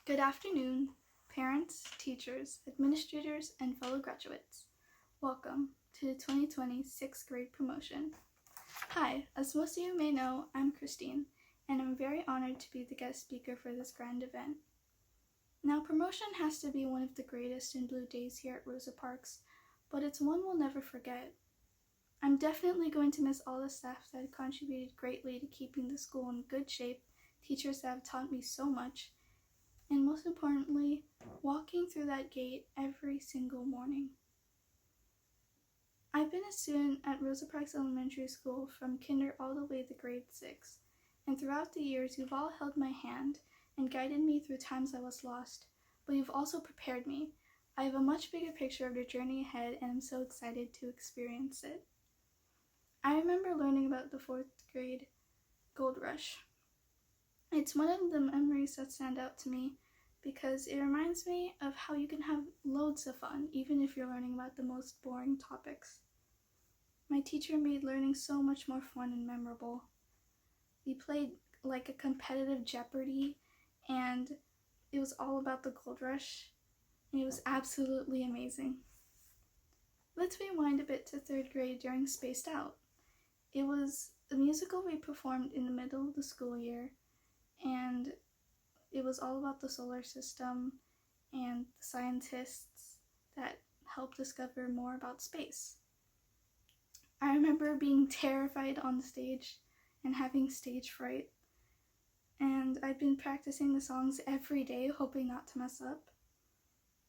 Good afternoon, parents, teachers, administrators, and fellow graduates. Welcome to the 2020 6th grade promotion. Hi, as most of you may know, I'm Christine, and I'm very honored to be the guest speaker for this grand event. Now, promotion has to be one of the greatest and blue days here at Rosa Parks, but it's one we'll never forget. I'm definitely going to miss all the staff that contributed greatly to keeping the school in good shape, teachers that have taught me so much, and most importantly, walking through that gate every single morning. I've been a student at Rosa Parks Elementary School from kinder all the way to grade 6, and throughout the years you've all held my hand and guided me through times I was lost, but you've also prepared me. I have a much bigger picture of your journey ahead, and I'm so excited to experience it. I remember learning about the 4th grade Gold Rush. It's one of the memories that stand out to me because it reminds me of how you can have loads of fun even if you're learning about the most boring topics. My teacher made learning so much more fun and memorable. We played like a competitive Jeopardy, and it was all about the Gold Rush, and it was absolutely amazing. Let's rewind a bit to 3rd grade during Spaced Out. It was a musical we performed in the middle of the school year, and it was all about the solar system and the scientists that helped discover more about space. I remember being terrified on the stage and having stage fright, and I'd been practicing the songs every day, hoping not to mess up.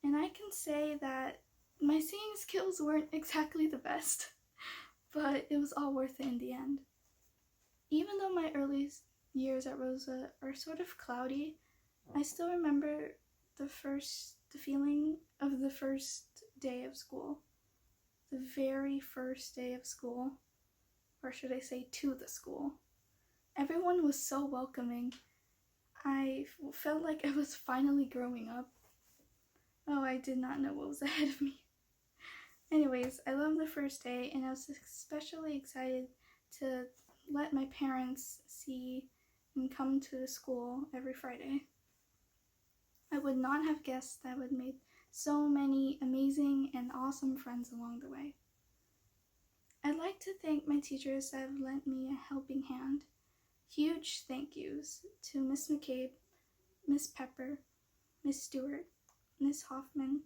And I can say that my singing skills weren't exactly the best, but it was all worth it in the end. Even though my early years at Rosa are sort of cloudy, I still remember the feeling of the first day of school. The very first day of school, or should I say to the school. Everyone was so welcoming. I felt like I was finally growing up. Oh, I did not know what was ahead of me. Anyways, I loved the first day, and I was especially excited to let my parents see and come to the school every Friday. I would not have guessed that I would make so many amazing and awesome friends along the way. I'd like to thank my teachers that have lent me a helping hand. Huge thank yous to Miss McCabe, Miss Pepper, Miss Stewart, Miss Hoffman,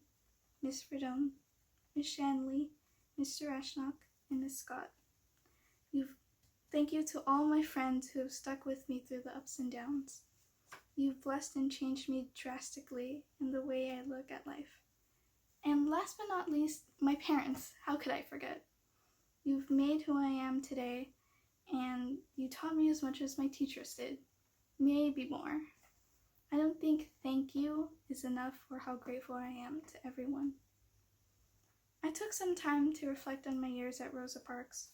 Miss Fredone, Miss Shanley, Mr. Ashnock, and Miss Scott. Thank you to all my friends who have stuck with me through the ups and downs. You've blessed and changed me drastically in the way I look at life. And last but not least, my parents. How could I forget? You've made who I am today, and you taught me as much as my teachers did. Maybe more. I don't think thank you is enough for how grateful I am to everyone. I took some time to reflect on my years at Rosa Parks.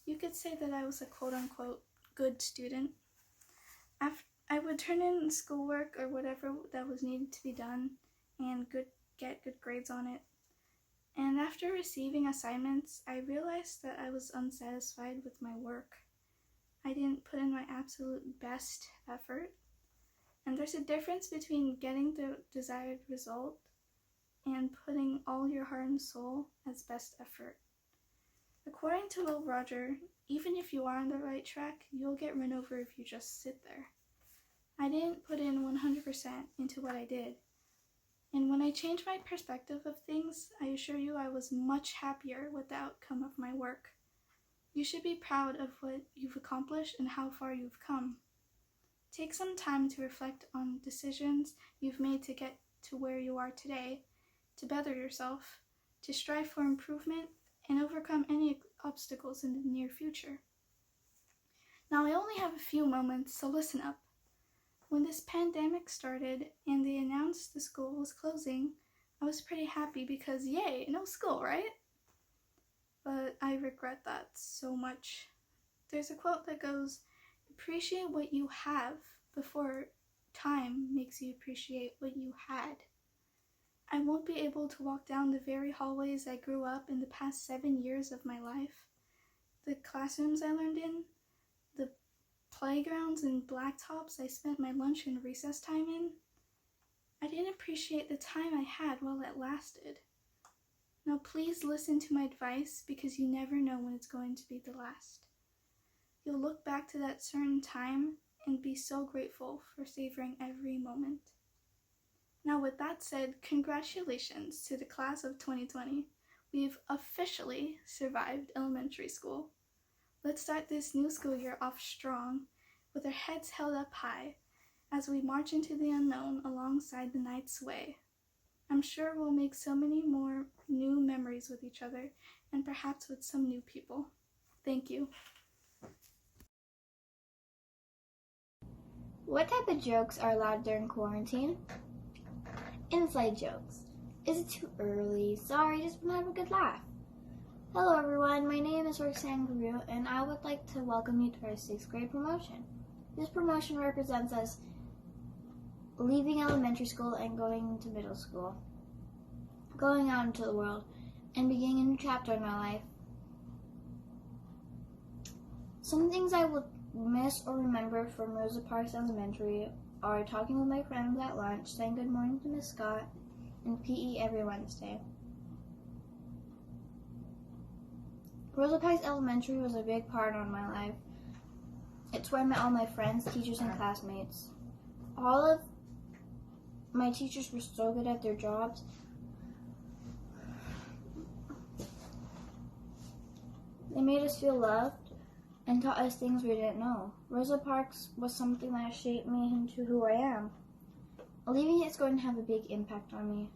You could say that I was a quote-unquote good student. I would turn in schoolwork or whatever that was needed to be done and get good grades on it. And after receiving assignments, I realized that I was unsatisfied with my work. I didn't put in my absolute best effort. And there's a difference between getting the desired result and putting all your heart and soul as best effort. According to Will Rogers, even if you are on the right track, you'll get run over if you just sit there. I didn't put in 100% into what I did. And when I changed my perspective of things, I assure you I was much happier with the outcome of my work. You should be proud of what you've accomplished and how far you've come. Take some time to reflect on decisions you've made to get to where you are today, to better yourself, to strive for improvement, and overcome any obstacles in the near future. Now, I only have a few moments, so listen up. When this pandemic started and they announced the school was closing, I was pretty happy because yay, no school, right? But I regret that so much. There's a quote that goes, appreciate what you have before time makes you appreciate what you had. I won't be able to walk down the very hallways I grew up in the past 7 years of my life. The classrooms I learned in, the playgrounds and blacktops I spent my lunch and recess time in. I didn't appreciate the time I had while it lasted. Now please listen to my advice because you never know when it's going to be the last. You'll look back to that certain time and be so grateful for savoring every moment. Now with that said, congratulations to the class of 2020. We've officially survived elementary school. Let's start this new school year off strong, with our heads held up high, as we march into the unknown alongside the night's way. I'm sure we'll make so many more new memories with each other, and perhaps with some new people. Thank you. What type of jokes are allowed during quarantine? Inside jokes. Is it too early? Sorry, just want to have a good laugh. Hello everyone, my name is Roxanne Carew, and I would like to welcome you to our 6th grade promotion. This promotion represents us leaving elementary school and going into middle school, going out into the world, and beginning a new chapter in my life. Some things I will miss or remember from Rosa Parks Elementary are talking with my friends at lunch, saying good morning to Miss Scott, and PE every Wednesday. Rosa Parks Elementary was a big part of my life. It's where I met all my friends, teachers, and classmates. All of my teachers were so good at their jobs. They made us feel loved and taught us things we didn't know. Rosa Parks was something that shaped me into who I am. Leaving it is going to have a big impact on me.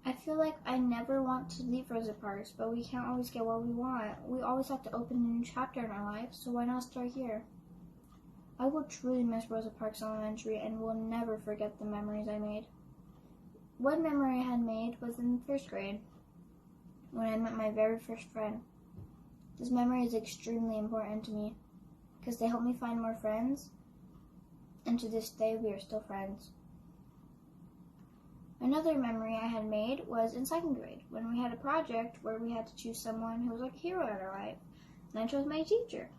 I feel like I never want to leave Rosa Parks, but we can't always get what we want. We always have to open a new chapter in our life, so why not start here? I will truly miss Rosa Parks Elementary and will never forget the memories I made. One memory I had made was in 1st grade, when I met my very first friend. This memory is extremely important to me because they helped me find more friends, and to this day we are still friends. Another memory I had made was in 2nd grade when we had a project where we had to choose someone who was like a hero in our life, and I chose my teacher.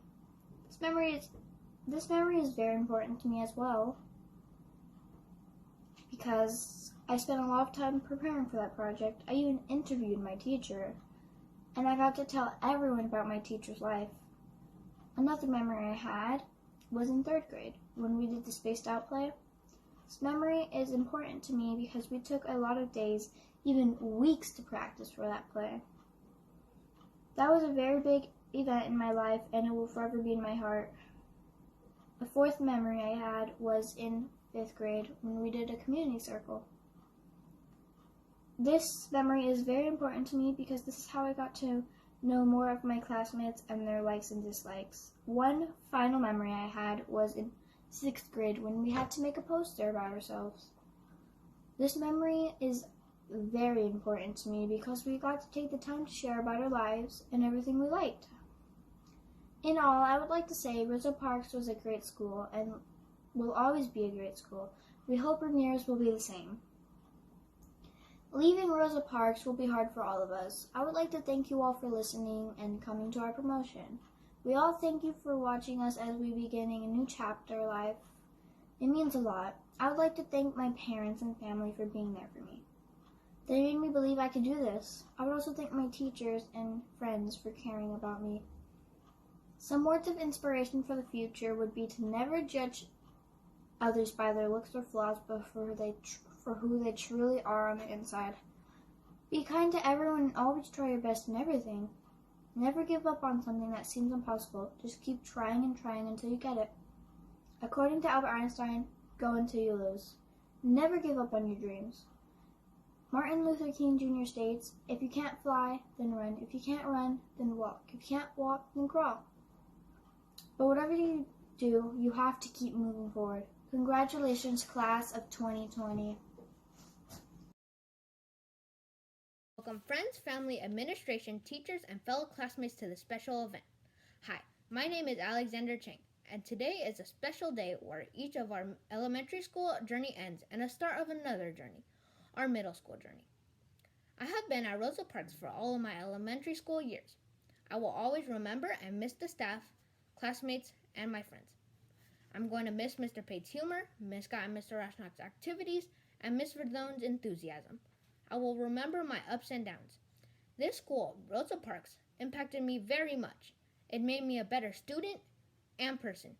This memory is very important to me as well because I spent a lot of time preparing for that project. I even interviewed my teacher, and I got to tell everyone about my teacher's life. Another memory I had was in 3rd grade when we did the Spaced Out play. This memory is important to me because we took a lot of days, even weeks, to practice for that play. That was a very big event in my life, and it will forever be in my heart. The 4th memory I had was in 5th grade when we did a community circle. This memory is very important to me because this is how I got to know more of my classmates and their likes and dislikes. One final memory I had was in 6th grade when we had to make a poster about ourselves. This memory is very important to me because we got to take the time to share about our lives and everything we liked. In all, I would like to say Rosa Parks was a great school and will always be a great school. We hope Ramirez will be the same. Leaving Rosa Parks will be hard for all of us. I would like to thank you all for listening and coming to our promotion. We all thank you for watching us as we beginning a new chapter of life. It means a lot. I would like to thank my parents and family for being there for me. They made me believe I could do this. I would also thank my teachers and friends for caring about me. Some words of inspiration for the future would be to never judge others by their looks or flaws, but for who they truly are on the inside. Be kind to everyone and always try your best in everything. Never give up on something that seems impossible. Just keep trying and trying until you get it. According to Albert Einstein, go until you lose. Never give up on your dreams. Martin Luther King Jr. states, if you can't fly, then run. If you can't run, then walk. If you can't walk, then crawl. But whatever you do, you have to keep moving forward. Congratulations, class of 2020. Welcome friends, family, administration, teachers, and fellow classmates to this special event. Hi, my name is Alexander Chang, and today is a special day where each of our elementary school journey ends and a start of another journey, our middle school journey. I have been at Rosa Parks for all of my elementary school years. I will always remember and miss the staff, classmates, and my friends. I'm going to miss Mr. Pate's humor, Miss Scott and Mr. Rashnock's activities, and Miss Verdon's enthusiasm. I will remember my ups and downs. This school, Rosa Parks, impacted me very much. It made me a better student and person.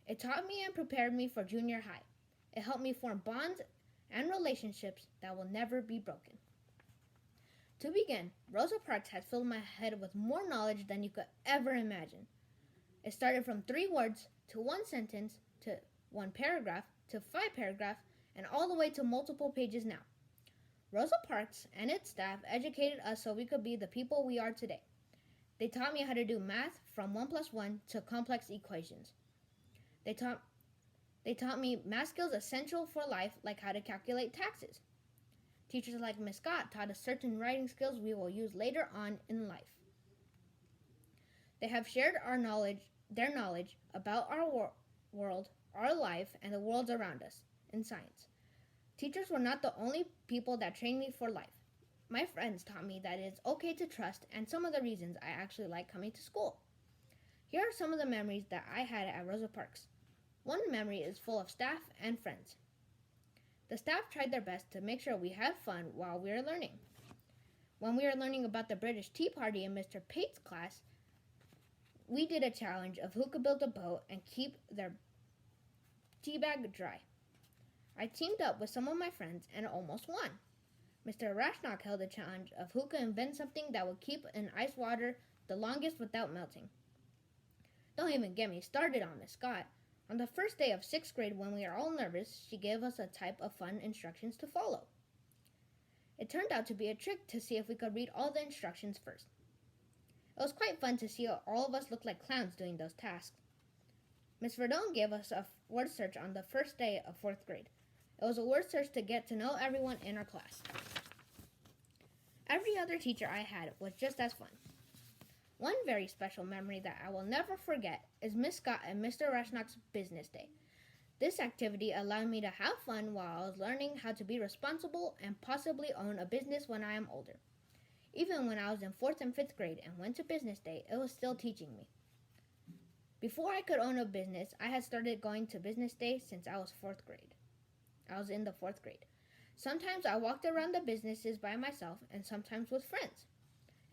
It taught me and prepared me for junior high. It helped me form bonds and relationships that will never be broken. To begin, Rosa Parks has filled my head with more knowledge than you could ever imagine. It started from 3 words to 1 sentence to 1 paragraph to 5 paragraphs and all the way to multiple pages now. Rosa Parks and its staff educated us so we could be the people we are today. They taught me how to do math from 1 plus 1 to complex equations. They taught me math skills essential for life, like how to calculate taxes. Teachers like Miss Scott taught us certain writing skills we will use later on in life. They have shared their knowledge about our world, our life, and the worlds around us in science. Teachers were not the only people that trained me for life. My friends taught me that it's okay to trust and some of the reasons I actually like coming to school. Here are some of the memories that I had at Rosa Parks. One memory is full of staff and friends. The staff tried their best to make sure we had fun while we were learning. When we were learning about the British Tea Party in Mr. Pate's class, we did a challenge of who could build a boat and keep their tea bag dry. I teamed up with some of my friends and almost won. Mr. Rashnock held a challenge of who could invent something that would keep in ice water the longest without melting. Don't even get me started on Miss Scott. On the first day of 6th grade, when we were all nervous, she gave us a type of fun instructions to follow. It turned out to be a trick to see if we could read all the instructions first. It was quite fun to see all of us look like clowns doing those tasks. Miss Verdon gave us a word search on the first day of 4th grade. It was a word search to get to know everyone in our class. Every other teacher I had was just as fun. One very special memory that I will never forget is Miss Scott and Mr. Rashnock's business day. This activity allowed me to have fun while I was learning how to be responsible and possibly own a business when I am older. Even when I was in 4th and 5th grade and went to business day, it was still teaching me. Before I could own a business, I had started going to business day since I was in the 4th grade. Sometimes I walked around the businesses by myself and sometimes with friends.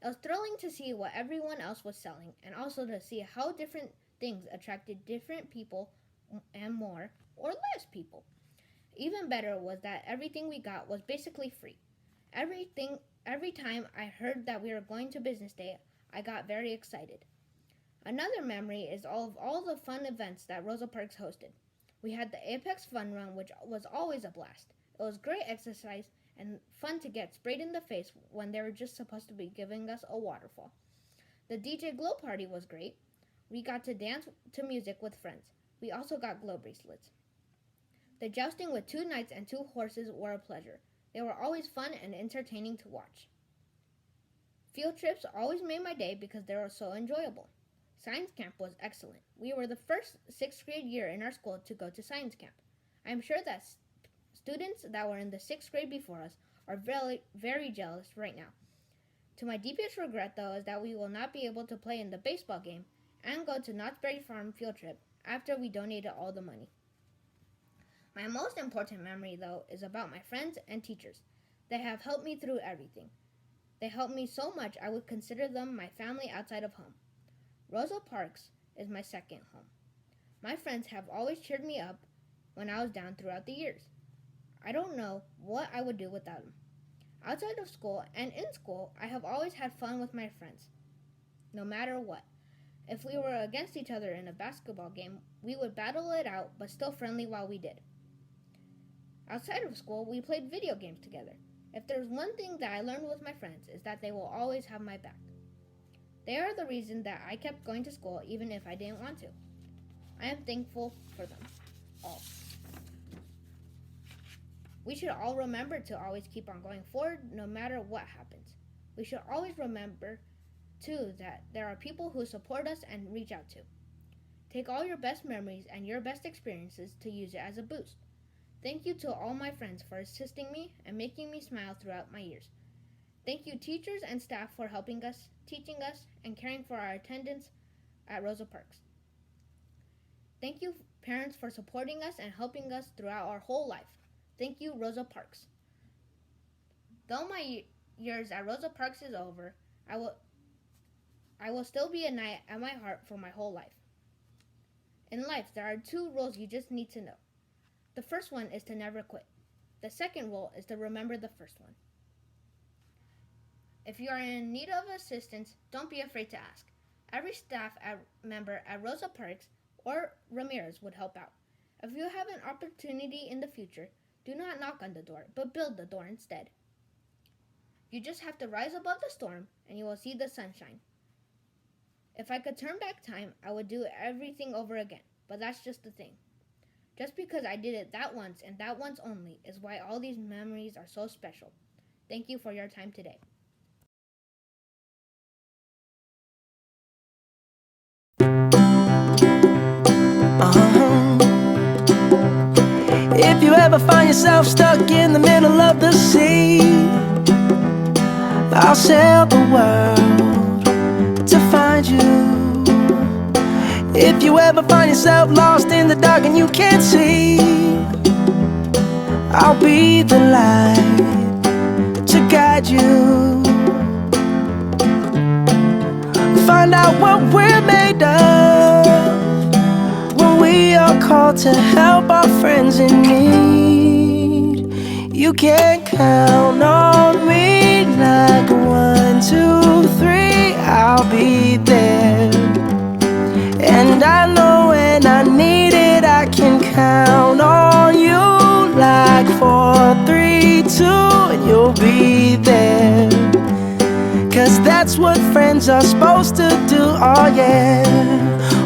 It was thrilling to see what everyone else was selling and also to see how different things attracted different people and more or less people. Even better was that everything we got was basically free. Every time I heard that we were going to business day, I got very excited. Another memory is all the fun events that Rosa Parks hosted. We had the Apex Fun Run, which was always a blast. It was great exercise and fun to get sprayed in the face when they were just supposed to be giving us a waterfall. The DJ Glow Party was great. We got to dance to music with friends. We also got glow bracelets. The jousting with 2 knights and 2 horses were a pleasure. They were always fun and entertaining to watch. Field trips always made my day because they were so enjoyable. Science camp was excellent. We were the first 6th grade year in our school to go to science camp. I am sure that students that were in the 6th grade before us are very, very jealous right now. To my deepest regret, though, is that we will not be able to play in the baseball game and go to Knott's Berry Farm field trip after we donated all the money. My most important memory, though, is about my friends and teachers. They have helped me through everything. They helped me so much I would consider them my family outside of home. Rosa Parks is my second home. My friends have always cheered me up when I was down throughout the years. I don't know what I would do without them. Outside of school and in school, I have always had fun with my friends, no matter what. If we were against each other in a basketball game, we would battle it out, but still friendly while we did. Outside of school, we played video games together. If there's one thing that I learned with my friends is that they will always have my back. They are the reason that I kept going to school even if I didn't want to. I am thankful for them all. We should all remember to always keep on going forward no matter what happens. We should always remember, too, that there are people who support us and reach out to. Take all your best memories and your best experiences to use it as a boost. Thank you to all my friends for assisting me and making me smile throughout my years. Thank you teachers and staff for helping us, teaching us, and caring for our attendance at Rosa Parks. Thank you parents for supporting us and helping us throughout our whole life. Thank you, Rosa Parks. Though my years at Rosa Parks is over, I will still be a knight at my heart for my whole life. In life, there are 2 rules you just need to know. The first one is to never quit. The second rule is to remember the first one. If you are in need of assistance, don't be afraid to ask. Every staff member at Rosa Parks or Ramirez would help out. If you have an opportunity in the future, do not knock on the door, but build the door instead. You just have to rise above the storm, and you will see the sunshine. If I could turn back time, I would do everything over again, but that's just the thing. Just because I did it that once and that once only is why all these memories are so special. Thank you for your time today. If you ever find yourself stuck in the middle of the sea, I'll sail the world to find you. If you ever find yourself lost in the dark and you can't see, I'll be the light to guide you. Find out what we're made of when we are called to help our friends in need. You can count on me like 1, 2, 3, I'll be there. And I know when I need it, I can count on you like 4, 3, 2, and you'll be there. 'Cause that's what friends are supposed to do, oh yeah.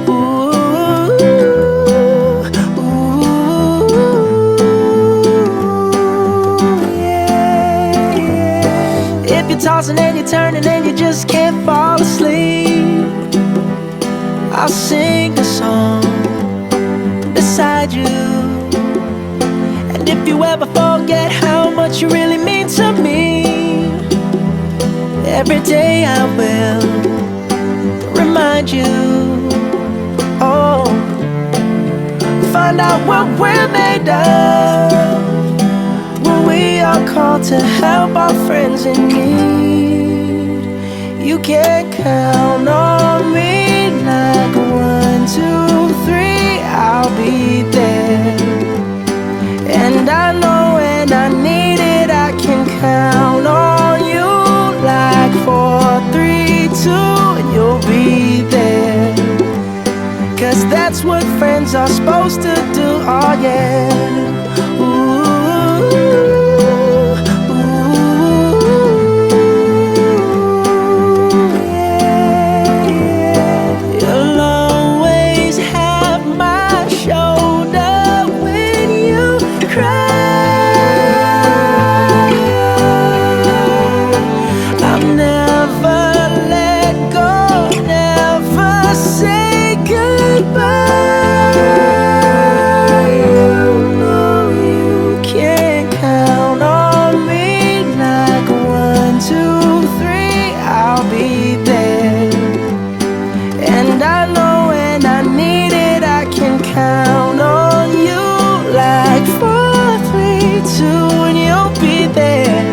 Ooh, yeah, yeah. If you're tossing and you're turning and you just can't fall asleep, I'll sing a song beside you. And if you ever forget how much you really mean to me, every day I will remind you. Oh, find out what we're made of when we are called to help our friends in need. You can count on me like 1, 2, 3, I'll be there. And I know when I need it, I can count on you like 4, 3, 2, and you'll be there. 'Cause that's what friends are supposed to do, oh yeah. Ooh, yeah, yeah. You'll always have my shoulder when you cry. I'll never let go, never say goodbye. You know you can count on me like 1, 2, 3, I'll be there. And I know when I need it, I can count on you like 4, 3, 2, and you'll be there.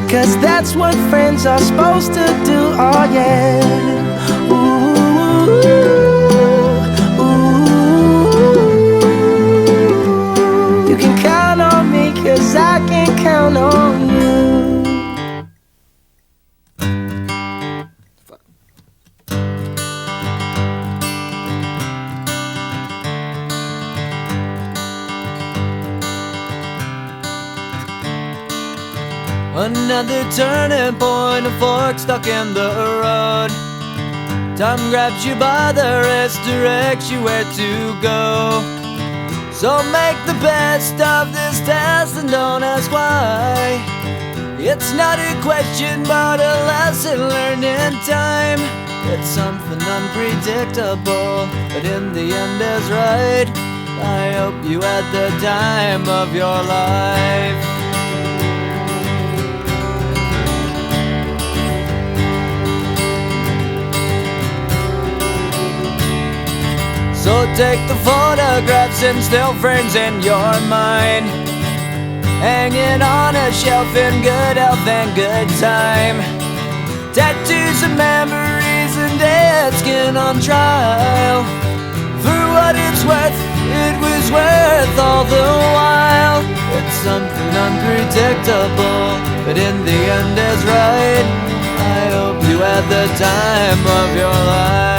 'Cause that's what friends are supposed to do, oh yeah. Ooh, ooh. You can count on me 'cause I can count on you. Another turning point, a fork stuck in the road. Time grabs you by the wrist, directs you where to go. So make the best of this test and don't ask why. It's not a question but a lesson learned in time. It's something unpredictable, but in the end is right. I hope you had the time of your life. So take the photographs and still frames in your mind, hanging on a shelf in good health and good time. Tattoos of memories and dead skin on trial. For what it's worth, it was worth all the while. It's something unpredictable, but in the end is right. I hope you had the time of your life.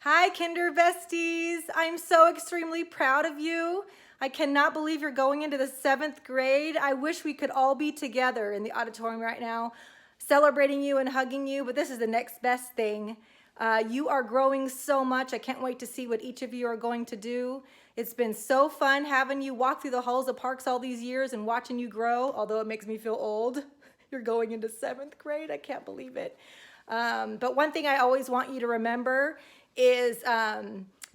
Hi, Kinder Besties. I'm so extremely proud of you. I cannot believe you're going into the 7th grade. I wish we could all be together in the auditorium right now, celebrating you and hugging you, but this is the next best thing. You are growing so much. I can't wait to see what each of you are going to do. It's been so fun having you walk through the halls of Parks all these years and watching you grow, although it makes me feel old. You're going into 7th grade. I can't believe it. But one thing I always want you to remember is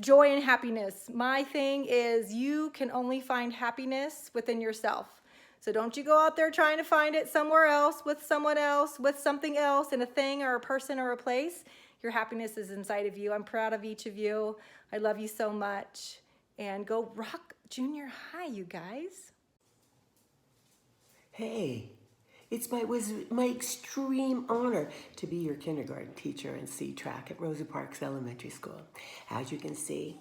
joy and happiness. My thing is you can only find happiness within yourself. So don't you go out there trying to find it somewhere else, with someone else, with something else, in a thing or a person or a place. Your happiness is inside of you. I'm proud of each of you. I love you so much. And go rock junior high, you guys. Hey, was my extreme honor to be your kindergarten teacher in C-Track at Rosa Parks Elementary School. As you can see,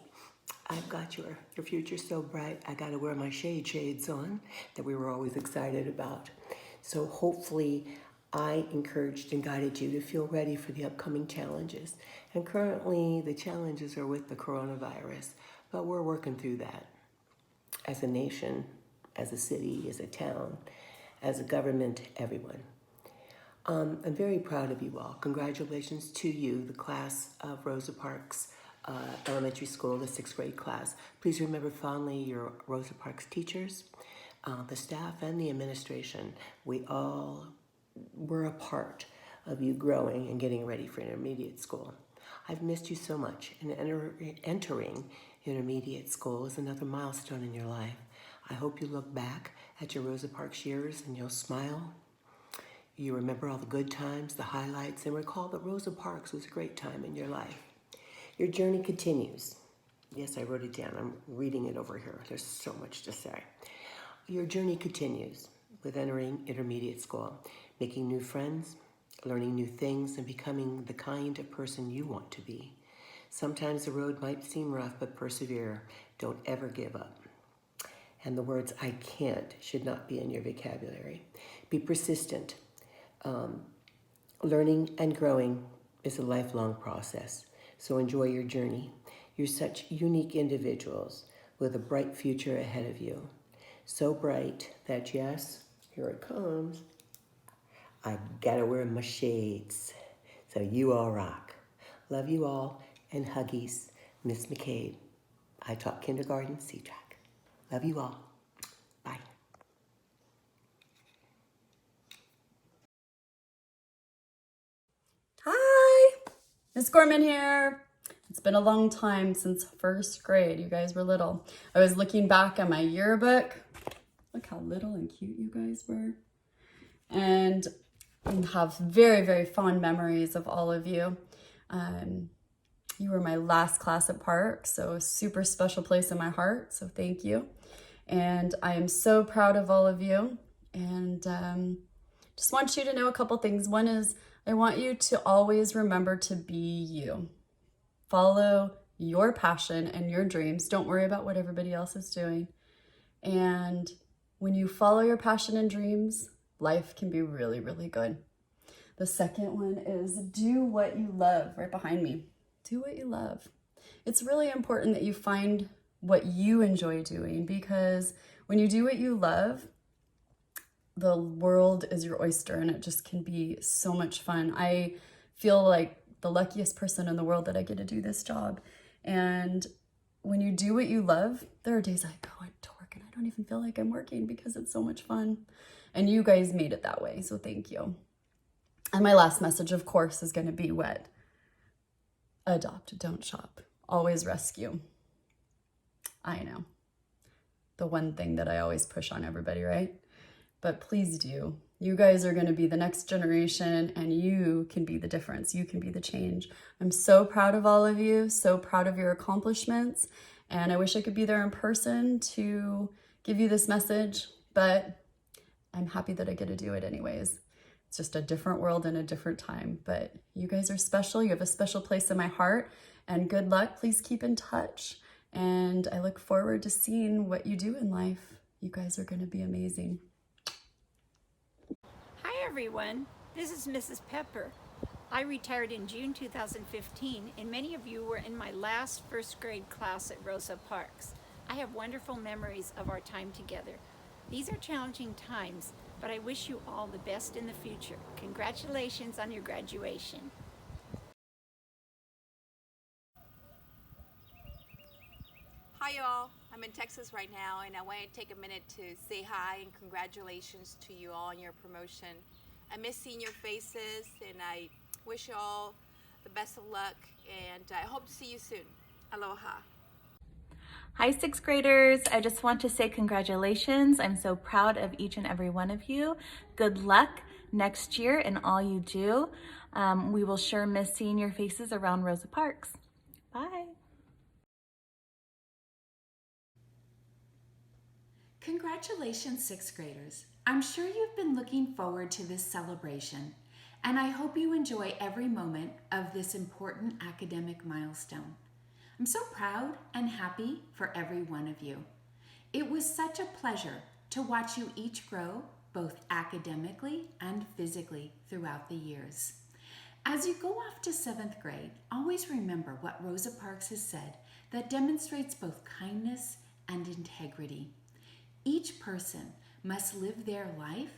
I've got your future so bright, I got to wear my shades on that we were always excited about. So hopefully I encouraged and guided you to feel ready for the upcoming challenges. And currently the challenges are with the coronavirus, but we're working through that. As a nation, as a city, as a town, as a government, everyone. I'm very proud of you all. Congratulations to you, the class of Rosa Parks Elementary School, the 6th grade class. Please remember fondly your Rosa Parks teachers, the staff, and the administration. We all were a part of you growing and getting ready for intermediate school. I've missed you so much, and entering intermediate school is another milestone in your life. I hope you look back at your Rosa Parks years and you'll smile. You remember all the good times, the highlights, and recall that Rosa Parks was a great time in your life. Your journey continues. Yes, I wrote it down. I'm reading it over here. There's so much to say. Your journey continues with entering intermediate school, making new friends, learning new things, and becoming the kind of person you want to be. Sometimes the road might seem rough, but persevere. Don't ever give up. And the words "I can't" should not be in your vocabulary. Be persistent. Learning and growing is a lifelong process, so enjoy your journey. You're such unique individuals with a bright future ahead of you. So bright that, yes, here it comes, I gotta wear my shades. So you all rock. Love you all, and huggies, Miss McCabe. I taught kindergarten, C-Track. Love you all. Bye. Hi, Miss Gorman here. It's been a long time since 1st grade. You guys were little. I was looking back at my yearbook. Look how little and cute you guys were. And have very, very fond memories of all of you. You were my last class at Park, so a super special place in my heart, so thank you. And I am so proud of all of you, and just want you to know a couple things. One is I want you to always remember to be you. Follow your passion and your dreams. Don't worry about what everybody else is doing. And when you follow your passion and dreams, life can be really, really good. The second one is do what you love, right behind me. Do what you love. It's really important that you find what you enjoy doing, because when you do what you love, the world is your oyster and it just can be so much fun. I feel like the luckiest person in the world that I get to do this job. And when you do what you love, there are days I go to work and I don't even feel like I'm working because it's so much fun. And you guys made it that way, so thank you. And my last message, of course, is going to be what? Adopt, don't shop. Always rescue. I know. the one thing that I always push on everybody, right? But please do. You guys are going to be the next generation, and you can be the difference. You can be the change. I'm so proud of all of you, so proud of your accomplishments, and I wish I could be there in person to give you this message, but I'm happy that I get to do it anyways. It's just a different world and a different time, but you guys are special. You have a special place in my heart, and good luck. Please keep in touch, and I look forward to seeing what you do in life. You guys are going to be amazing. Hi everyone, this is Mrs. Pepper. I retired in June 2015, and many of you were in my last first grade class at Rosa Parks. I have wonderful memories of our time together. These are challenging times, but I wish you all the best in the future. Congratulations on your graduation. Hi y'all, I'm in Texas right now, and I want to take a minute to say hi and congratulations to you all on your promotion. I miss seeing your faces, and I wish you all the best of luck, and I hope to see you soon. Aloha. Hi, sixth graders. I just want to say congratulations. I'm so proud of each and every one of you. Good luck next year in all you do. We will sure miss seeing your faces around Rosa Parks. Bye. Congratulations, sixth graders. I'm sure you've been looking forward to this celebration, and I hope you enjoy every moment of this important academic milestone. I'm so proud and happy for every one of you. It was such a pleasure to watch you each grow, both academically and physically, throughout the years. As you go off to seventh grade, always remember what Rosa Parks has said that demonstrates both kindness and integrity. Each person must live their life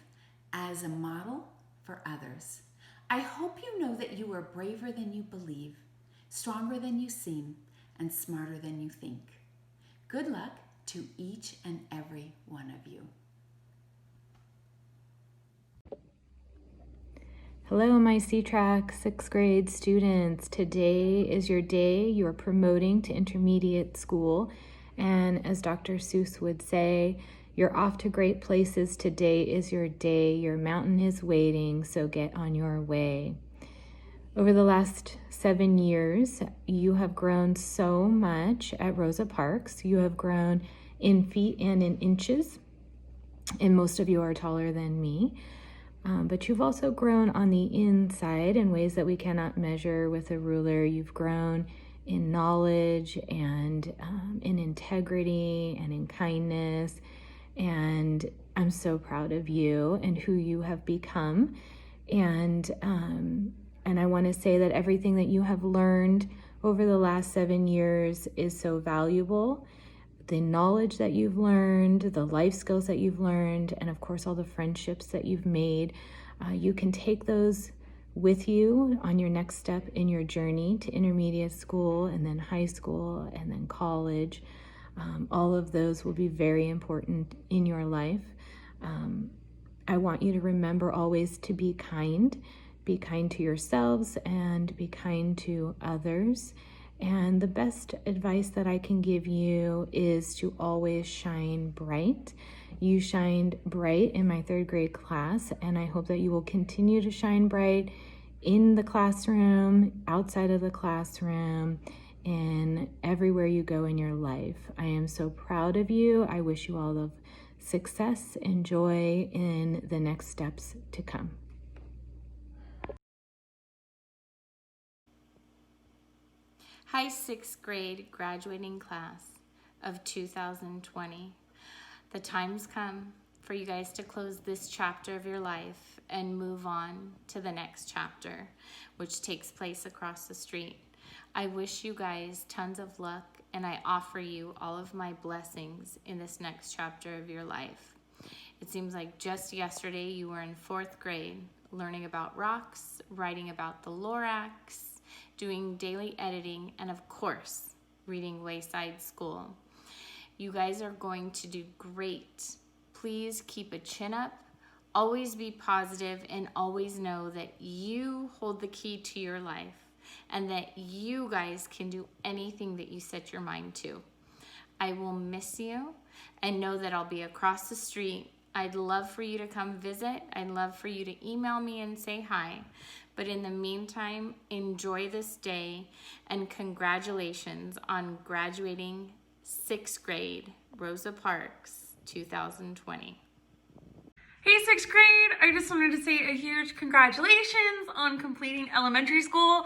as a model for others. I hope you know that you are braver than you believe, stronger than you seem, and smarter than you think. Good luck to each and every one of you. Hello, my C-Track 6th grade students. Today is your day. You are promoting to intermediate school. And as Dr. Seuss would say, you're off to great places. Today is your day. Your mountain is waiting, so get on your way. Over the last 7 years, you have grown so much at Rosa Parks. You have grown in feet and in inches, and most of you are taller than me. But you've also grown on the inside in ways that we cannot measure with a ruler. You've grown in knowledge and in integrity and in kindness. And I'm so proud of you and who you have become. And I want to say that everything that you have learned over the last 7 years is so valuable. The knowledge that you've learned, the life skills that you've learned, and of course all the friendships that you've made, you can take those with you on your next step in your journey to intermediate school and then high school and then college. All of those will be very important in your life. I want you to remember always to be kind. Be kind to yourselves and be kind to others. And the best advice that I can give you is to always shine bright. You shined bright in my 3rd grade class, and I hope that you will continue to shine bright in the classroom, outside of the classroom, and everywhere you go in your life. I am so proud of you. I wish you all of success and joy in the next steps to come. Hi, 6th grade graduating class of 2020. The time's come for you guys to close this chapter of your life and move on to the next chapter, which takes place across the street. I wish you guys tons of luck, and I offer you all of my blessings in this next chapter of your life. It seems like just yesterday you were in 4th grade, learning about rocks, writing about the Lorax, doing daily editing, and of course, reading Wayside School. You guys are going to do great. Please keep a chin up, always be positive, and always know that you hold the key to your life and that you guys can do anything that you set your mind to. I will miss you, and know that I'll be across the street. I'd love for you to come visit. I'd love for you to email me and say hi. But in the meantime, enjoy this day, and congratulations on graduating 6th grade, Rosa Parks, 2020. Hey 6th grade, I just wanted to say a huge congratulations on completing elementary school.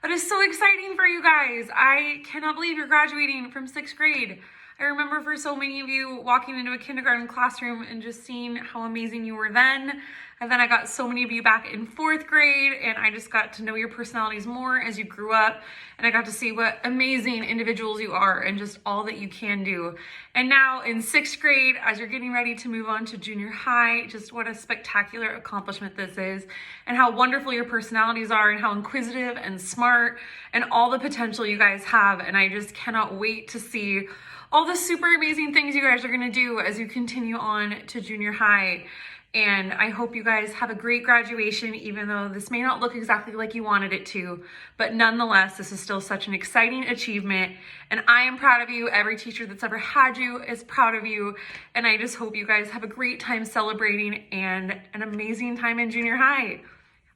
That is so exciting for you guys. I cannot believe you're graduating from 6th grade. I remember for so many of you walking into a kindergarten classroom and just seeing how amazing you were then. And then I got so many of you back in 4th grade, and I just got to know your personalities more as you grew up. And I got to see what amazing individuals you are and just all that you can do. And now in 6th grade, as you're getting ready to move on to junior high, just what a spectacular accomplishment this is, and how wonderful your personalities are, and how inquisitive and smart, and all the potential you guys have. And I just cannot wait to see all the super amazing things you guys are gonna do as you continue on to junior high. And I hope you guys have a great graduation, even though this may not look exactly like you wanted it to, but nonetheless, this is still such an exciting achievement. And I am proud of you. Every teacher that's ever had you is proud of you. And I just hope you guys have a great time celebrating and an amazing time in junior high.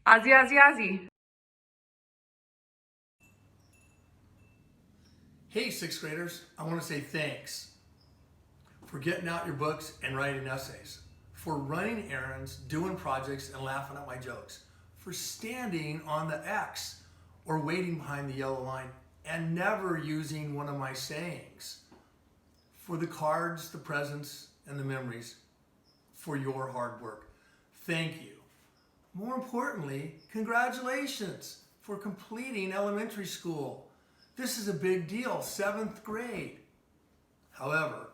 Ozzy, Ozzy, Ozzy. Hey 6th graders, I want to say thanks for getting out your books and writing essays, for running errands, doing projects, and laughing at my jokes, for standing on the X or waiting behind the yellow line and never using one of my sayings, for the cards, the presents, and the memories, for your hard work. Thank you. More importantly, congratulations for completing elementary school. This is a big deal, 7th grade. However,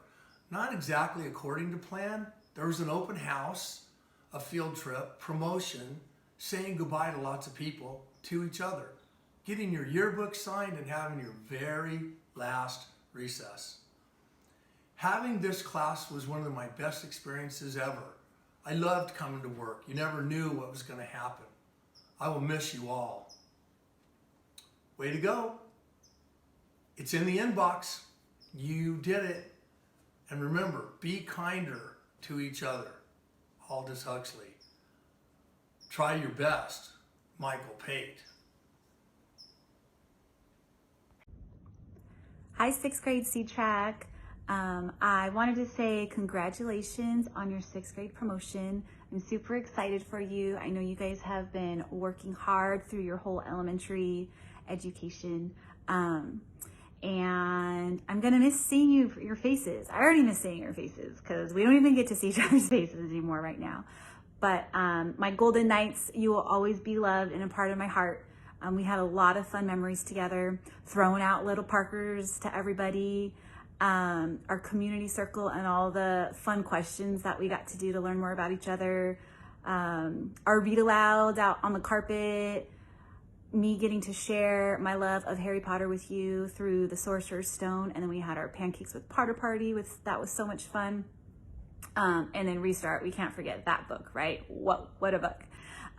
not exactly according to plan. There was an open house, a field trip, promotion, saying goodbye to lots of people, to each other, getting your yearbook signed, and having your very last recess. Having this class was one of my best experiences ever. I loved coming to work. You never knew what was going to happen. I will miss you all. Way to go. It's in the inbox. You did it. And remember, be kinder to each other. Aldous Huxley. Try your best. Michael Pate. Hi 6th grade C-Track. I wanted to say congratulations on your 6th grade promotion. I'm super excited for you. I know you guys have been working hard through your whole elementary education. And I'm gonna miss seeing your faces. I already miss seeing your faces because we don't even get to see each other's faces anymore right now. But my Golden Knights, you will always be loved and a part of my heart. We had a lot of fun memories together, throwing out little Parkers to everybody, our community circle, and all the fun questions that we got to do to learn more about each other, our read alouds out on the carpet, me getting to share my love of Harry Potter with you through the Sorcerer's Stone, and then we had our Pancakes with Potter Party, that was so much fun. And then Restart, we can't forget that book, right? What a book.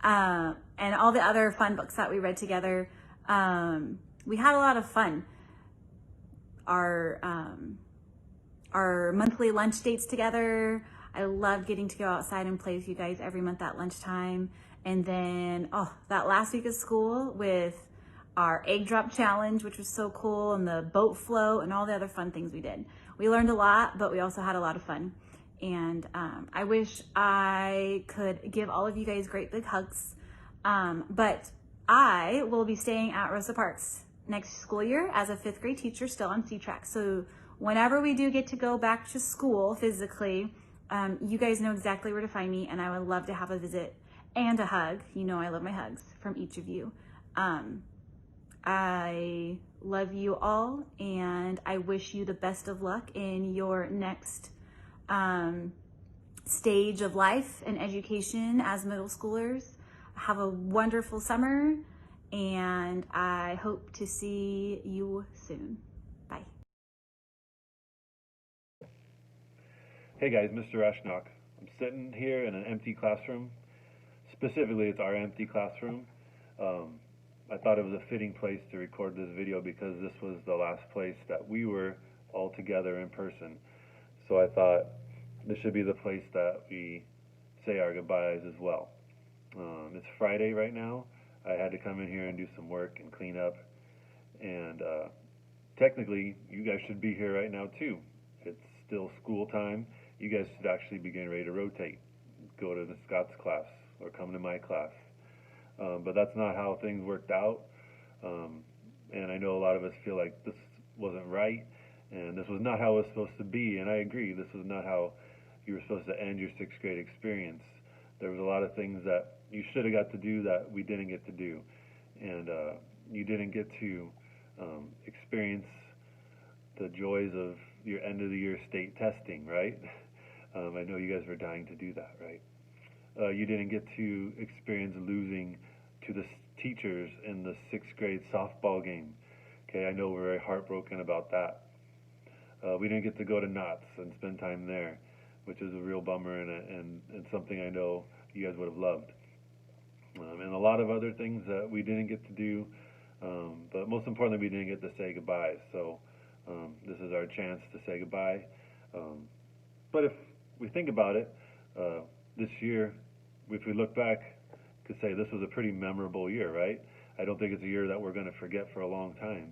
And all the other fun books that we read together. We had a lot of fun. Our monthly lunch dates together. I loved getting to go outside and play with you guys every month at lunchtime. And then, that last week of school with our egg drop challenge, which was so cool, and the boat float and all the other fun things we did. We learned a lot, but we also had a lot of fun. And I wish I could give all of you guys great big hugs. But I will be staying at Rosa Parks next school year as a 5th grade teacher, still on C-Track. So whenever we do get to go back to school physically, you guys know exactly where to find me, and I would love to have a visit and a hug. You know I love my hugs from each of you. I love you all, and I wish you the best of luck in your next stage of life and education as middle schoolers. Have a wonderful summer, and I hope to see you soon. Bye. Hey guys, Mr. Ashnock. I'm sitting here in an empty classroom. Specifically, it's our empty classroom. I thought it was a fitting place to record this video because this was the last place that we were all together in person. So I thought this should be the place that we say our goodbyes as well. It's Friday right now. I had to come in here and do some work and clean up. And technically, you guys should be here right now too. It's still school time. You guys should actually be getting ready to rotate. Go to the Scott's class or come to my class. But that's not how things worked out. And I know a lot of us feel like this wasn't right. And this was not how it was supposed to be. And I agree, this was not how you were supposed to end your 6th grade experience. There was a lot of things that you should have got to do that we didn't get to do. And you didn't get to experience the joys of your end of the year state testing, right? I know you guys were dying to do that, right? You didn't get to experience losing to the teachers in the 6th grade softball game. Okay, I know we're very heartbroken about that. We didn't get to go to Knott's and spend time there, which is a real bummer and something I know you guys would have loved. And a lot of other things that we didn't get to do, but most importantly, we didn't get to say goodbye. So this is our chance to say goodbye. But if we think about it, this year, if we look back, could say this was a pretty memorable year, right? I don't think it's a year that we're going to forget for a long time.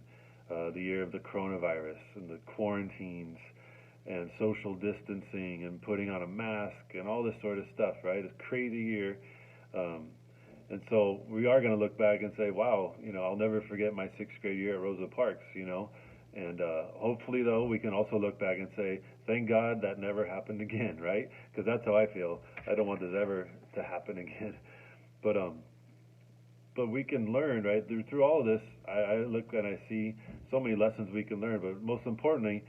The year of the coronavirus and the quarantines and social distancing and putting on a mask and all this sort of stuff, right? It's a crazy year. And so we are going to look back and say, wow, I'll never forget my 6th grade year at Rosa Parks, And hopefully, though, we can also look back and say, thank God that never happened again, right? Because that's how I feel. I don't want this ever to happen again. But we can learn, right? Through all of this, I look and I see so many lessons we can learn. But most importantly,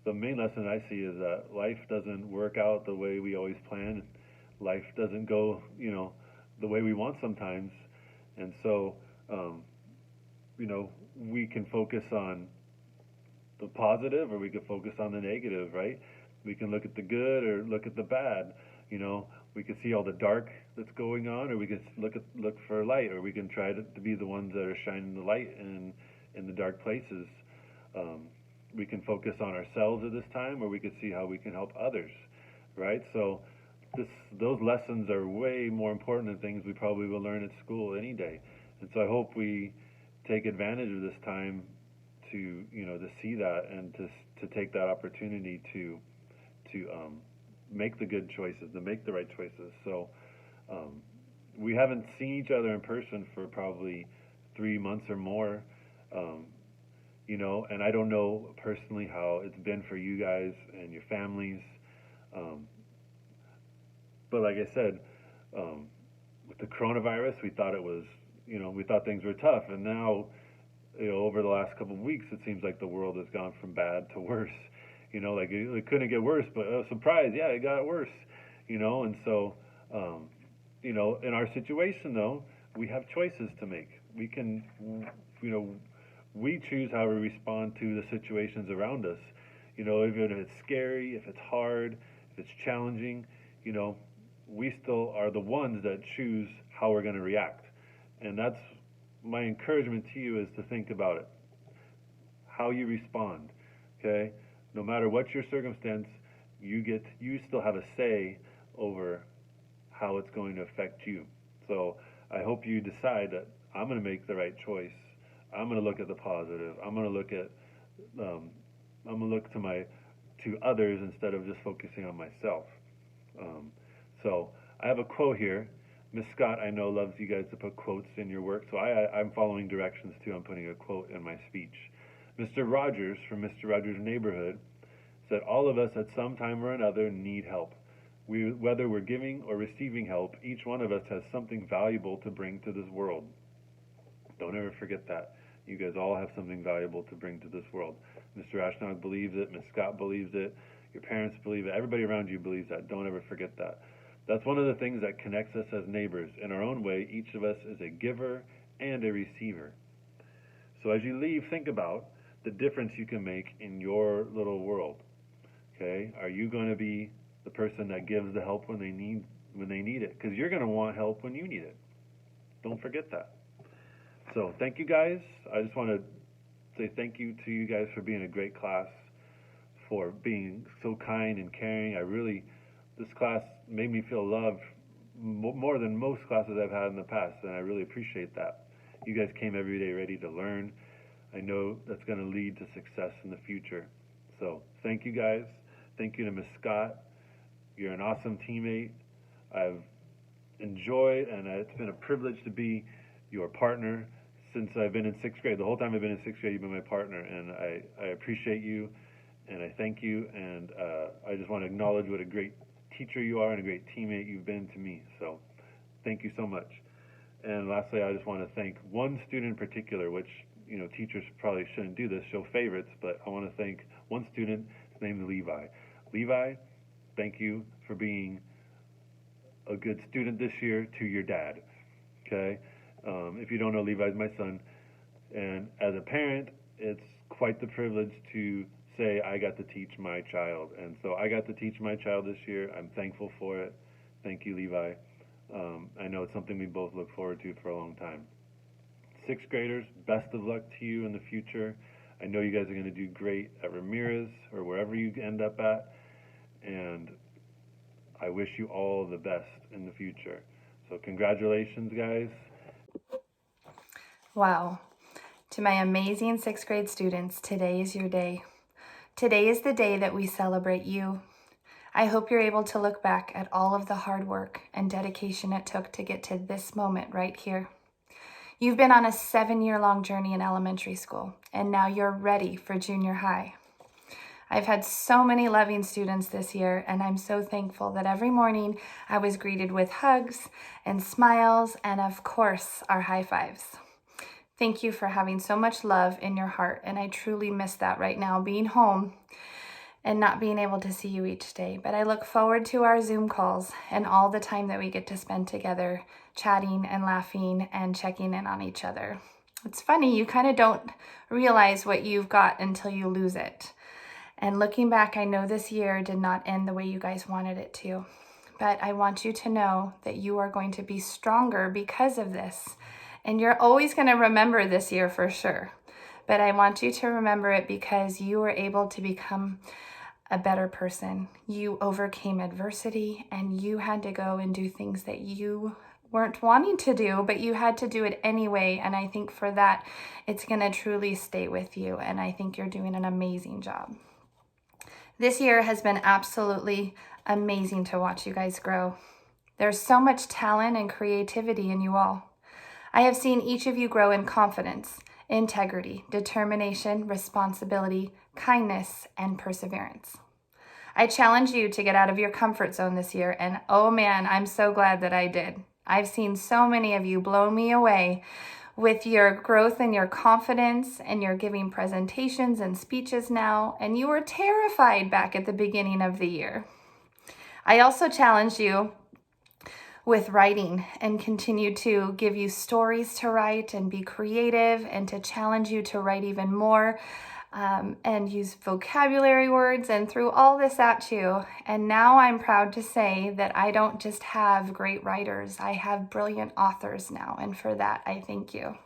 the main lesson I see is that life doesn't work out the way we always plan. Life doesn't go, the way we want sometimes. And so, we can focus on the positive or we can focus on the negative, right? We can look at the good or look at the bad. We can see all the dark that's going on, or we can look for light, or we can try to be the ones that are shining the light in the dark places. We can focus on ourselves at this time, or we can see how we can help others, right? So those lessons are way more important than things we probably will learn at school any day. And so I hope we take advantage of this time to see that and to take that opportunity to make the good choices, to make the right choices. So we haven't seen each other in person for probably 3 months or more, and I don't know personally how it's been for you guys and your families. But like I said, with the coronavirus, we thought it was, we thought things were tough, and now, over the last couple of weeks, it seems like the world has gone from bad to worse. Like it couldn't get worse, but surprise, yeah, it got worse. And so, in our situation though, we have choices to make. We can, we choose how we respond to the situations around us. Even if it's scary, if it's hard, if it's challenging, we still are the ones that choose how we're going to react. And that's my encouragement to you, is to think about it, how you respond. Okay, no matter what your circumstance, you still have a say over how it's going to affect you. So I hope you decide that I'm going to make the right choice. I'm going to look at the positive. I'm going to look at I'm going to look to others instead of just focusing on myself. So I have a quote here. Miss Scott, I know, loves you guys to put quotes in your work, so I'm following directions too. I'm putting a quote in my speech. Mr. Rogers from Mr. Rogers' Neighborhood said, all of us at some time or another need help. Whether we're giving or receiving help, each one of us has something valuable to bring to this world. Don't ever forget that. You guys all have something valuable to bring to this world. Mr. Ashnog believes it. Miss Scott believes it. Your parents believe it. Everybody around you believes that. Don't ever forget that. That's one of the things that connects us as neighbors. In our own way, each of us is a giver and a receiver. So as you leave, think about the difference you can make in your little world. Okay? Are you going to be the person that gives the help when they need it? Because you're going to want help when you need it. Don't forget that. So thank you guys. I just want to say thank you to you guys for being a great class. for being so kind and caring. This class made me feel loved more than most classes I've had in the past, and I really appreciate that. You guys came every day ready to learn. I know that's going to lead to success in the future. So thank you guys. Thank you to Miss Scott. You're an awesome teammate. I've enjoyed, and it's been a privilege to be your partner since I've been in 6th grade. The whole time I've been in 6th grade, you've been my partner, and I appreciate you, and I thank you, and I just want to acknowledge what a great teacher you are and a great teammate you've been to me. So thank you so much. And lastly, I just want to thank one student in particular, which, you know, teachers probably shouldn't do this, show favorites, but I want to thank one student. His name is Levi. Levi, thank you for being a good student this year to your dad, okay? If you don't know, Levi's my son, and as a parent, it's quite the privilege to say I got to teach my child, and so I got to teach my child this year. I'm thankful for it. Thank you, Levi. I know it's something we both look forward to for a long time. 6th graders, best of luck to you in the future. I know you guys are going to do great at Ramirez or wherever you end up at, and I wish you all the best in the future. So congratulations, guys. Wow. To my amazing 6th grade students, today is your day. Today is the day that we celebrate you. I hope you're able to look back at all of the hard work and dedication it took to get to this moment right here. You've been on a 7-year-long journey in elementary school, and now you're ready for junior high. I've had so many loving students this year, and I'm so thankful that every morning I was greeted with hugs and smiles and, of course, our high fives. Thank you for having so much love in your heart, and I truly miss that right now, being home and not being able to see you each day. But I look forward to our Zoom calls and all the time that we get to spend together, chatting and laughing and checking in on each other. It's funny, you kind of don't realize what you've got until you lose it. And looking back, I know this year did not end the way you guys wanted it to. But I want you to know that you are going to be stronger because of this. And you're always going to remember this year for sure. But I want you to remember it because you were able to become a better person. You overcame adversity, and you had to go and do things that you weren't wanting to do, but you had to do it anyway. And I think for that, it's going to truly stay with you. And I think you're doing an amazing job. This year has been absolutely amazing to watch you guys grow. There's so much talent and creativity in you all. I have seen each of you grow in confidence, integrity, determination, responsibility, kindness, and perseverance. I challenge you to get out of your comfort zone this year, and oh man, I'm so glad that I did. I've seen so many of you blow me away with your growth and your confidence, and you're giving presentations and speeches now, and you were terrified back at the beginning of the year. I also challenge you with writing and continue to give you stories to write and be creative, and to challenge you to write even more and use vocabulary words and threw all this at you. And now I'm proud to say that I don't just have great writers, I have brilliant authors now, and for that I thank you.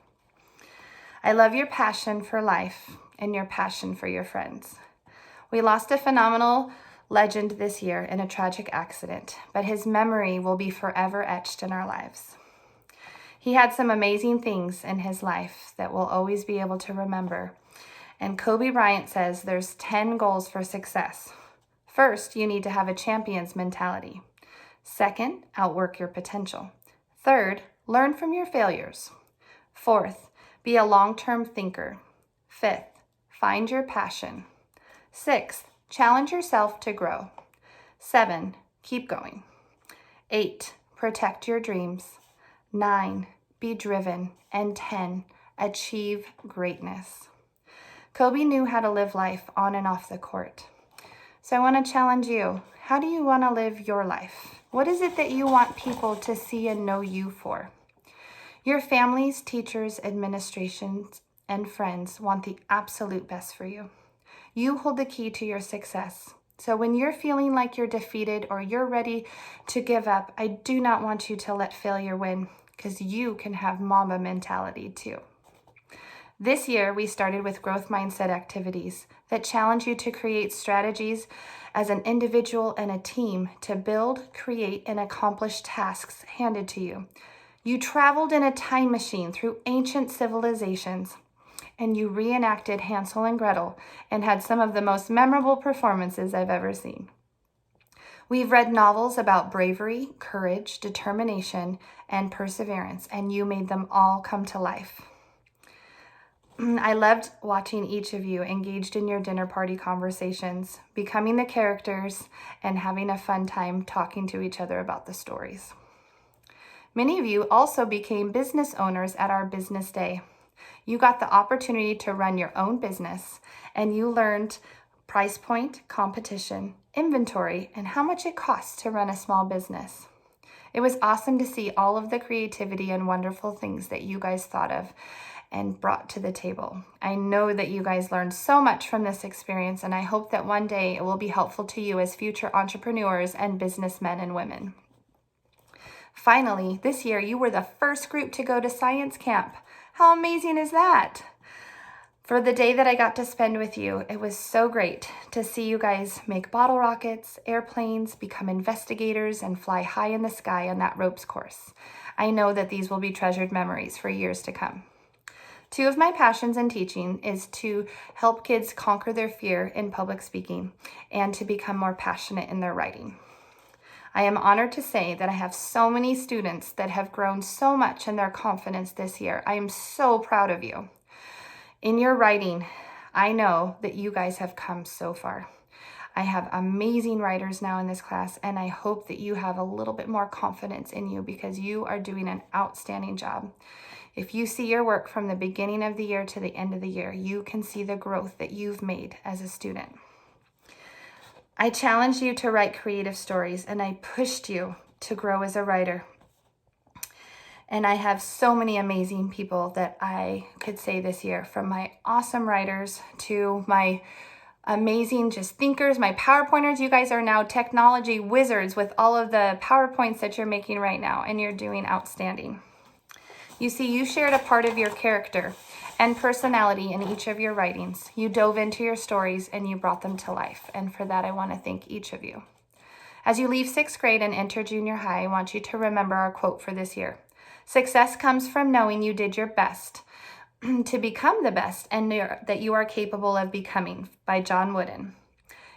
I love your passion for life and your passion for your friends. We lost a phenomenal legend this year in a tragic accident, but his memory will be forever etched in our lives. He had some amazing things in his life that we'll always be able to remember. And Kobe Bryant says there's 10 goals for success. First, you need to have a champion's mentality. Second, outwork your potential. Third, learn from your failures. Fourth, be a long-term thinker. Fifth, find your passion. Sixth, challenge yourself to grow. 7, keep going. 8, protect your dreams. 9, be driven. And 10, achieve greatness. Kobe knew how to live life on and off the court. So I want to challenge you. How do you want to live your life? What is it that you want people to see and know you for? Your families, teachers, administrations, and friends want the absolute best for you. You hold the key to your success. So when you're feeling like you're defeated or you're ready to give up, I do not want you to let failure win, because you can have Mamba mentality too. This year, we started with growth mindset activities that challenge you to create strategies as an individual and a team to build, create, and accomplish tasks handed to you. You traveled in a time machine through ancient civilizations, and you reenacted Hansel and Gretel and had some of the most memorable performances I've ever seen. We've read novels about bravery, courage, determination, and perseverance, and you made them all come to life. I loved watching each of you engaged in your dinner party conversations, becoming the characters, and having a fun time talking to each other about the stories. Many of you also became business owners at our business day. You got the opportunity to run your own business, and you learned price point, competition, inventory, and how much it costs to run a small business. It was awesome to see all of the creativity and wonderful things that you guys thought of and brought to the table. I know that you guys learned so much from this experience, and I hope that one day it will be helpful to you as future entrepreneurs and businessmen and women. Finally, this year you were the first group to go to science camp. How amazing is that? For the day that I got to spend with you, it was so great to see you guys make bottle rockets, airplanes, become investigators, and fly high in the sky on that ropes course. I know that these will be treasured memories for years to come. Two of my passions in teaching is to help kids conquer their fear in public speaking and to become more passionate in their writing. I am honored to say that I have so many students that have grown so much in their confidence this year. I am so proud of you. In your writing, I know that you guys have come so far. I have amazing writers now in this class, and I hope that you have a little bit more confidence in you because you are doing an outstanding job. If you see your work from the beginning of the year to the end of the year, you can see the growth that you've made as a student. I challenged you to write creative stories, and I pushed you to grow as a writer. And I have so many amazing people that I could say this year, from my awesome writers to my amazing just thinkers, my PowerPointers. You guys are now technology wizards with all of the PowerPoints that you're making right now, and you're doing outstanding. You see, you shared a part of your character and personality in each of your writings. You dove into your stories and you brought them to life. And for that, I want to thank each of you. As you leave 6th grade and enter junior high, I want you to remember our quote for this year. Success comes from knowing you did your best to become the best and that you are capable of becoming, by John Wooden.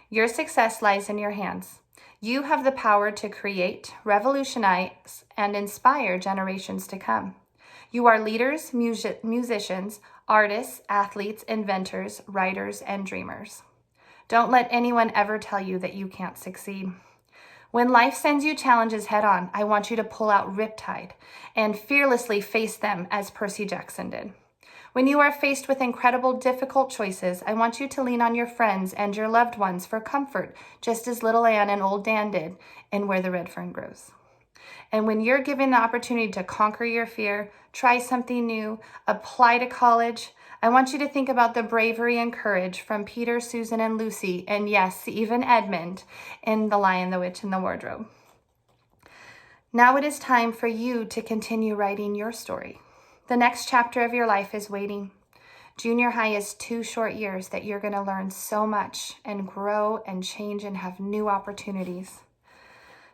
Your success lies in your hands. You have the power to create, revolutionize, and inspire generations to come. You are leaders, musicians, artists, athletes, inventors, writers, and dreamers. Don't let anyone ever tell you that you can't succeed. When life sends you challenges head on, I want you to pull out Riptide and fearlessly face them as Percy Jackson did. When you are faced with incredible, difficult choices, I want you to lean on your friends and your loved ones for comfort, just as little Anne and old Dan did in Where the Red Fern Grows. And when you're given the opportunity to conquer your fear, try something new, apply to college, I want you to think about the bravery and courage from Peter, Susan, and Lucy, and yes, even Edmund in The Lion, the Witch, and the Wardrobe. Now it is time for you to continue writing your story. The next chapter of your life is waiting. Junior high is 2 short years that you're going to learn so much and grow and change and have new opportunities.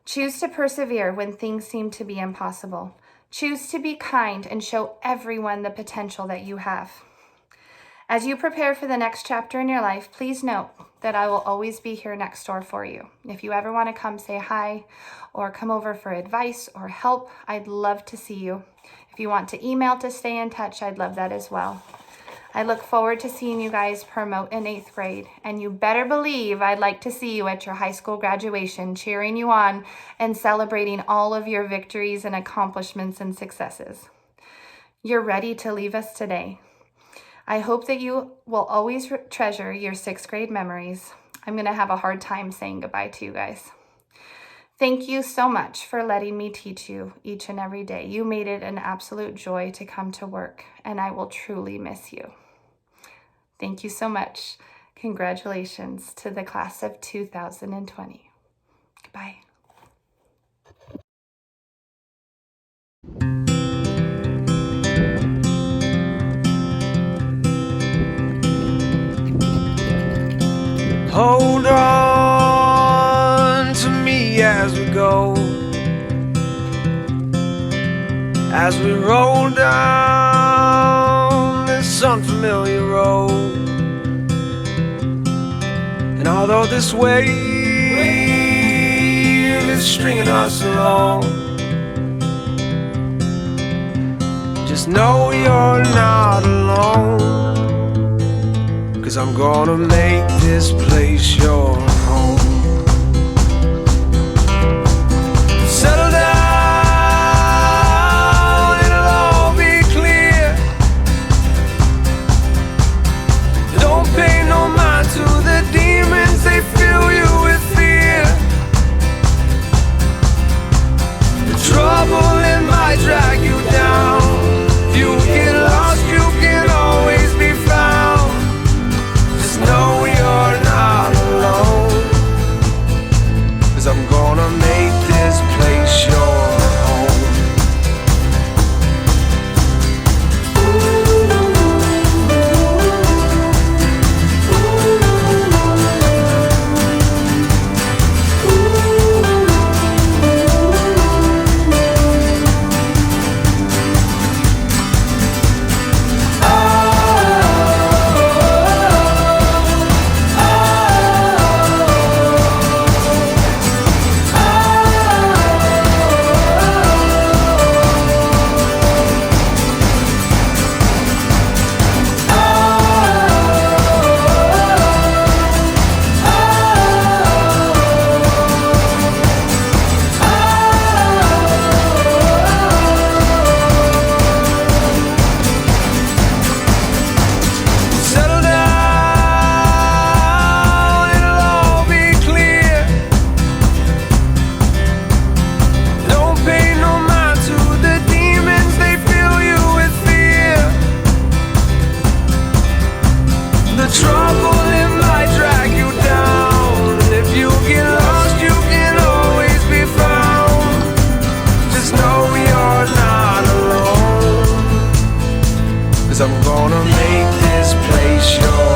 Choose to persevere when things seem to be impossible. Choose to be kind and show everyone the potential that you have. As you prepare for the next chapter in your life, please note that I will always be here next door for you. If you ever want to come say hi or come over for advice or help, I'd love to see you. If you want to email to stay in touch, I'd love that as well. I look forward to seeing you guys promote in 8th grade, and you better believe I'd like to see you at your high school graduation, cheering you on and celebrating all of your victories and accomplishments and successes. You're ready to leave us today. I hope that you will always treasure your 6th grade memories. I'm going to have a hard time saying goodbye to you guys. Thank you so much for letting me teach you each and every day. You made it an absolute joy to come to work, and I will truly miss you. Thank you so much. Congratulations to the class of 2020. Goodbye. Hold on to me as we go, as we roll down this unfamiliar road. And although this wave is stringing us along, just know you're not alone, 'cause I'm gonna make this place your home. Settle down, it'll all be clear. Don't pay no mind to the demons, they fill you with fear. The trouble, it might drag you down. If you get lost, you can always be found. Just know you're not alone, 'cause I'm gonna make this place your home. Settle down, it'll all be clear. Don't pay no mind to the demons, they fill you with fear. The trouble, it might drag you down. If you get lost, you can always be found. Just know you're not alone, 'cause I'm gonna make this place your